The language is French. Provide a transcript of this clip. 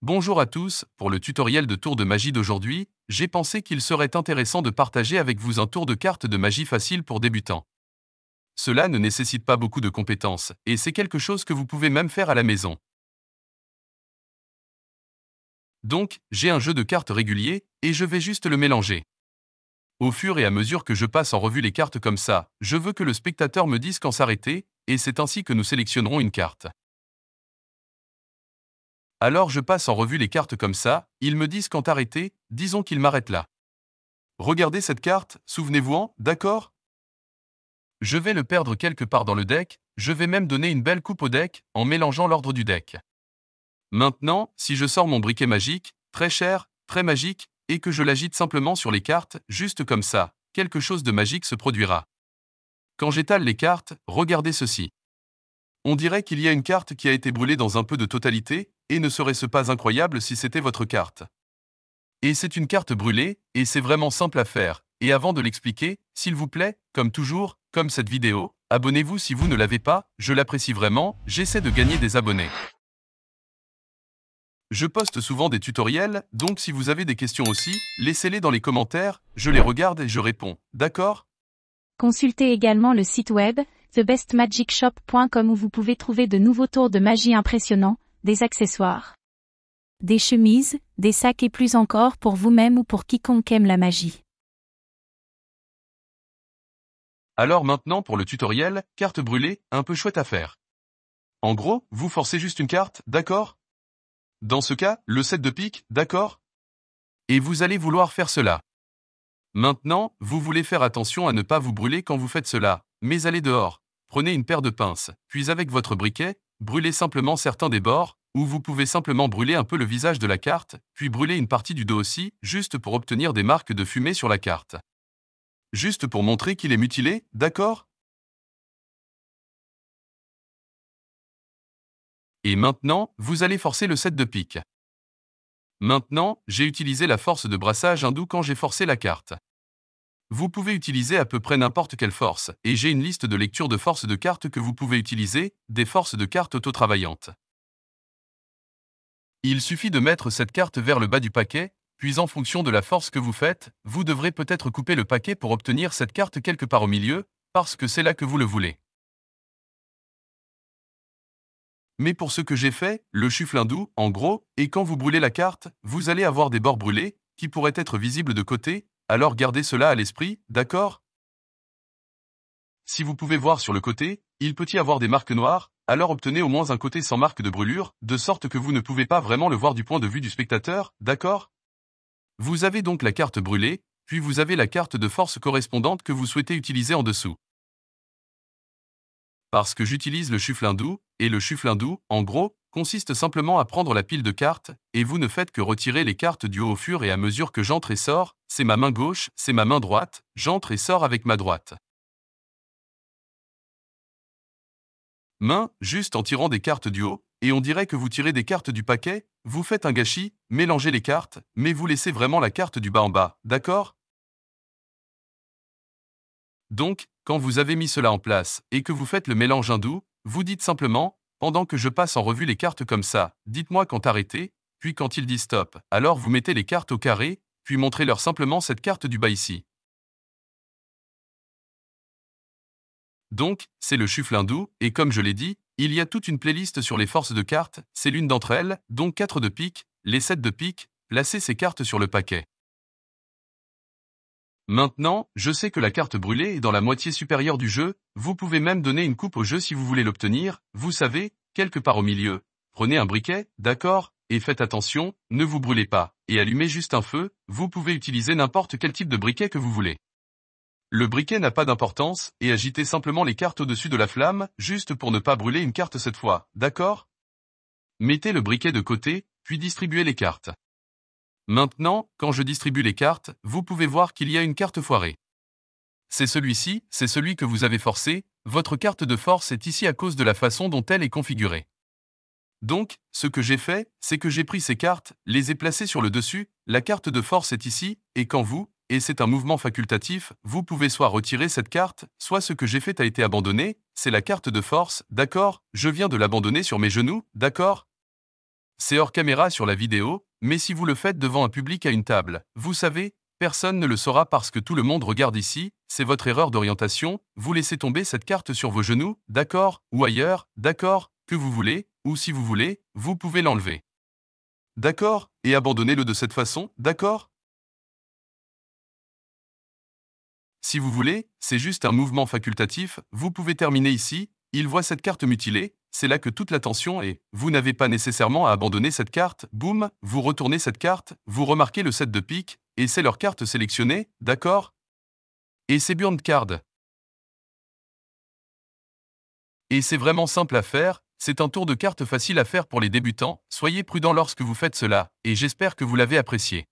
Bonjour à tous, pour le tutoriel de tour de magie d'aujourd'hui, j'ai pensé qu'il serait intéressant de partager avec vous un tour de cartes de magie facile pour débutants. Cela ne nécessite pas beaucoup de compétences, et c'est quelque chose que vous pouvez même faire à la maison. Donc, j'ai un jeu de cartes régulier, et je vais juste le mélanger. Au fur et à mesure que je passe en revue les cartes comme ça, je veux que le spectateur me dise quand s'arrêter, et c'est ainsi que nous sélectionnerons une carte. Alors je passe en revue les cartes comme ça, ils me disent quand arrêter, disons qu'ils m'arrêtent là. Regardez cette carte, souvenez-vous-en, d'accord? Je vais le perdre quelque part dans le deck, je vais même donner une belle coupe au deck, en mélangeant l'ordre du deck. Maintenant, si je sors mon briquet magique, très cher, très magique, et que je l'agite simplement sur les cartes, juste comme ça, quelque chose de magique se produira. Quand j'étale les cartes, regardez ceci. On dirait qu'il y a une carte qui a été brûlée dans un peu de totalité, et ne serait-ce pas incroyable si c'était votre carte? Et c'est une carte brûlée, et c'est vraiment simple à faire. Et avant de l'expliquer, s'il vous plaît, comme toujours, comme cette vidéo, abonnez-vous si vous ne l'avez pas, je l'apprécie vraiment, j'essaie de gagner des abonnés. Je poste souvent des tutoriels, donc si vous avez des questions aussi, laissez-les dans les commentaires, je les regarde et je réponds, d'accord? Consultez également le site web, thebestmagicshop.com où vous pouvez trouver de nouveaux tours de magie impressionnants, des accessoires, des chemises, des sacs et plus encore pour vous-même ou pour quiconque aime la magie. Alors maintenant pour le tutoriel, carte brûlée, un peu chouette à faire. En gros, vous forcez juste une carte, d'accord? Dans ce cas, le 7 de pique, d'accord? Et vous allez vouloir faire cela. Maintenant, vous voulez faire attention à ne pas vous brûler quand vous faites cela, mais allez dehors. Prenez une paire de pinces, puis avec votre briquet, brûlez simplement certains des bords, ou vous pouvez simplement brûler un peu le visage de la carte, puis brûler une partie du dos aussi, juste pour obtenir des marques de fumée sur la carte. Juste pour montrer qu'il est mutilé, d'accord? Et maintenant, vous allez forcer le 7 de pique. Maintenant, j'ai utilisé la force de brassage hindoue quand j'ai forcé la carte. Vous pouvez utiliser à peu près n'importe quelle force, et j'ai une liste de lecture de forces de cartes que vous pouvez utiliser, des forces de cartes auto-travaillantes. Il suffit de mettre cette carte vers le bas du paquet, puis en fonction de la force que vous faites, vous devrez peut-être couper le paquet pour obtenir cette carte quelque part au milieu, parce que c'est là que vous le voulez. Mais pour ce que j'ai fait, le chuflin doux, en gros, et quand vous brûlez la carte, vous allez avoir des bords brûlés, qui pourraient être visibles de côté, alors gardez cela à l'esprit, d'accord? Si vous pouvez voir sur le côté, il peut y avoir des marques noires, alors obtenez au moins un côté sans marque de brûlure, de sorte que vous ne pouvez pas vraiment le voir du point de vue du spectateur, d'accord? Vous avez donc la carte brûlée, puis vous avez la carte de force correspondante que vous souhaitez utiliser en dessous. Parce que j'utilise le chuflin doux, et le chuflin doux, en gros, consiste simplement à prendre la pile de cartes, et vous ne faites que retirer les cartes du haut au fur et à mesure que j'entre et sors, c'est ma main gauche, c'est ma main droite, j'entre et sors avec ma droite. Main, juste en tirant des cartes du haut, et on dirait que vous tirez des cartes du paquet, vous faites un gâchis, mélangez les cartes, mais vous laissez vraiment la carte du bas en bas, d'accord? Donc, quand vous avez mis cela en place, et que vous faites le mélange hindou, vous dites simplement, pendant que je passe en revue les cartes comme ça, dites-moi quand arrêter, puis quand il dit stop, alors vous mettez les cartes au carré, puis montrez-leur simplement cette carte du bas ici. Donc, c'est le chufle hindou, et comme je l'ai dit, il y a toute une playlist sur les forces de cartes, c'est l'une d'entre elles, donc 4 de pique, les 7 de pique, placez ces cartes sur le paquet. Maintenant, je sais que la carte brûlée est dans la moitié supérieure du jeu, vous pouvez même donner une coupe au jeu si vous voulez l'obtenir, vous savez, quelque part au milieu. Prenez un briquet, d'accord, et faites attention, ne vous brûlez pas, et allumez juste un feu, vous pouvez utiliser n'importe quel type de briquet que vous voulez. Le briquet n'a pas d'importance, et agitez simplement les cartes au-dessus de la flamme, juste pour ne pas brûler une carte cette fois, d'accord? Mettez le briquet de côté, puis distribuez les cartes. Maintenant, quand je distribue les cartes, vous pouvez voir qu'il y a une carte foirée. C'est celui-ci, c'est celui que vous avez forcé, votre carte de force est ici à cause de la façon dont elle est configurée. Donc, ce que j'ai fait, c'est que j'ai pris ces cartes, les ai placées sur le dessus, la carte de force est ici, et quand vous, et c'est un mouvement facultatif, vous pouvez soit retirer cette carte, soit ce que j'ai fait a été abandonné, c'est la carte de force, d'accord, je viens de l'abandonner sur mes genoux, d'accord? C'est hors caméra sur la vidéo, mais si vous le faites devant un public à une table, vous savez, personne ne le saura parce que tout le monde regarde ici, c'est votre erreur d'orientation, vous laissez tomber cette carte sur vos genoux, d'accord, ou ailleurs, d'accord, que vous voulez, ou si vous voulez, vous pouvez l'enlever. D'accord, et abandonnez-le de cette façon, d'accord? Si vous voulez, c'est juste un mouvement facultatif, vous pouvez terminer ici, il voit cette carte mutilée, c'est là que toute l'attention est. Vous n'avez pas nécessairement à abandonner cette carte, boum, vous retournez cette carte, vous remarquez le set de pique, et c'est leur carte sélectionnée, d'accord? Et c'est Burn Card. Et c'est vraiment simple à faire, c'est un tour de carte facile à faire pour les débutants, soyez prudent lorsque vous faites cela, et j'espère que vous l'avez apprécié.